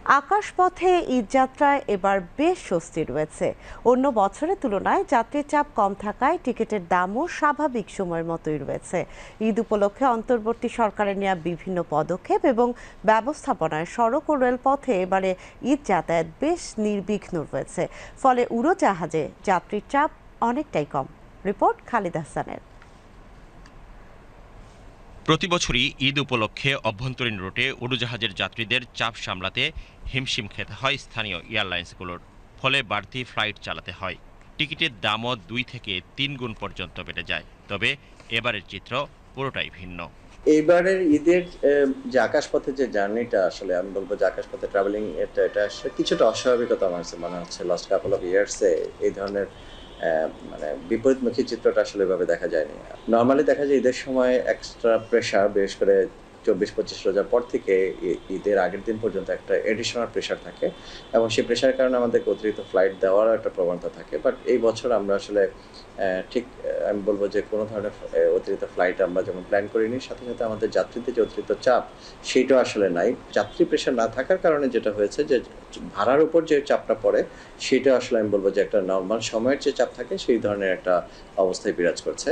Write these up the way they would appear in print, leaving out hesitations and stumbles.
আকাশপথে ঈদযাত্রায় এবার বেশ স্বস্তি রয়েছে। অন্য বছরের তুলনায় যাত্রীর চাপ কম থাকায় টিকিটের দামও স্বাভাবিক সময়ের মতোই রয়েছে। ঈদ উপলক্ষে অন্তর্বর্তী সরকারের নেওয়া বিভিন্ন পদক্ষেপ এবং ব্যবস্থাপনায় সড়ক ও রেলপথে এবারে ঈদ যাতায়াত বেশ নির্বিঘ্ন রয়েছে। ফলে উড়োজাহাজে যাত্রীর চাপ অনেকটাই কম। রিপোর্ট খালিদ হাসানের। প্রতিবছরই ঈদ উপলক্ষে অভ্যন্তরীণ রুটে উড়োজাহাজের যাত্রীদের চাপ সামলাতে হিমশিম খেতে হয় স্থানীয় এয়ারলাইন্সগুলোর। ফলে বাড়তি ফ্লাইট চালাতে হয়। টিকিটের দামও 2 থেকে 3 গুণ পর্যন্ত বেড়ে যায়। তবে এবারের চিত্র পুরোটাই ভিন্ন। এইবারের ঈদের যে আকাশপথে যে জার্নিটা, আসলে আমি বলবো যে আকাশপথে ট্রাভেলিং এটা আসলে কিছুটা অস্বাভাবিকতা আমার কাছে মনে হচ্ছে। লাস্ট কাপল অফ ইয়ার্সে এই ধরনের মানে বিপরীতমুখী চিত্রটা আসলে এভাবে দেখা যায়নি। নরমালি দেখা যায় ঈদের সময় এক্সট্রা প্রেশার, বিশেষ করে 24-25 রোজার পর থেকে ঈদের আগের দিন পর্যন্ত একটা এডিশনাল প্রেশার থাকে এবং সেই প্রেশারের কারণে আমাদেরকে অতিরিক্ত ফ্লাইট দেওয়ারও একটা প্রবণতা থাকে। বাট এই বছর আমরা আসলে ঠিক আমি বলব যে কোনো ধরনের অতিরিক্ত ফ্লাইট আমরা যেমন প্ল্যান করিনি, সাথে সাথে আমাদের যাত্রীদের যে অতিরিক্ত চাপ সেইটাও আসলে নাই। যাত্রী প্রেশার না থাকার কারণে যেটা হয়েছে যে ভাড়ার উপর যে চাপটা পড়ে সেটা আসলে আমি বলব যে একটা নরমাল সময়ের যে চাপ থাকে সেই ধরনের একটা অবস্থায় বিরাজ করছে।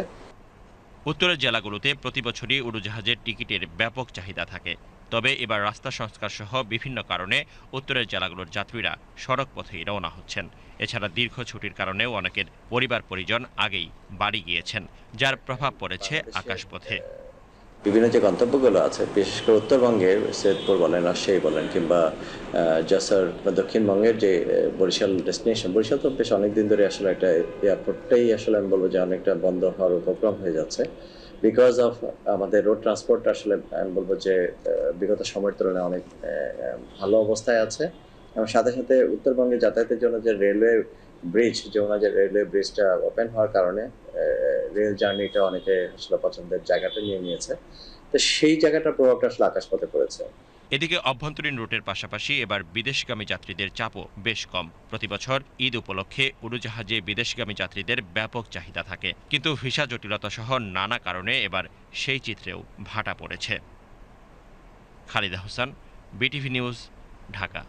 উত্তরের জেলাগুলোতে প্রতিবছরই উড়োজাহাজের টিকিটের ব্যাপক চাহিদা থাকে। তবে এবার রাস্তা সংস্কার সহ বিভিন্ন কারণে উত্তরের জেলাগুলোর যাত্রীরা সড়ক পথেই রওনা হচ্ছেন। এছাড়া দীর্ঘ ছুটির কারণেও অনেকের পরিবার পরিজন আগেই বাড়ি গিয়েছেন, যার প্রভাব পড়েছে আকাশপথে। বিভিন্ন যে গন্তব্যগুলো আছে, বিশেষ করে উত্তরবঙ্গের সৈয়দপুর বলেন, রাজশাহী বলেন, কিংবা যশোর বা দক্ষিণবঙ্গের যে বরিশাল ডেস্টিনেশন, বরিশাল তো বেশ অনেকদিন ধরে আসলে একটা এয়ারপোর্টটাই আসলে আমি বলবো যে অনেকটা বন্ধ হওয়ার উপক্রম হয়ে যাচ্ছে বিকজ অফ আমাদের রোড ট্রান্সপোর্ট আসলে আমি বলবো যে বিগত সময়ের তুলনায় অনেক ভালো অবস্থায় আছে। এবং সাথে সাথে উত্তরবঙ্গে যাতায়াতের জন্য যে রেলওয়ে ব্রিজ, যমুনা যে রেলওয়ে ব্রিজটা ওপেন হওয়ার কারণে রেল জার্নিটা অনেকে আসলে পছন্দের জায়গাটা নিয়ে নিয়েছে। তো সেই জায়গাটার প্রভাবটা আসলে আকাশপথে পড়েছে। এদিকে অভ্যন্তরীণ রুটের পাশাপাশি এবার বিদেশগামী যাত্রীদের চাপও বেশ কম। প্রতিবছর ঈদ উপলক্ষে উড়োজাহাজে বিদেশগামী যাত্রীদের ব্যাপক চাহিদা থাকে, কিন্তু ভিসা জটিলতা সহ নানা কারণে এবার সেই চিত্রেও ভাটা পড়েছে। Khalid Hasan, BTV news, Dhaka.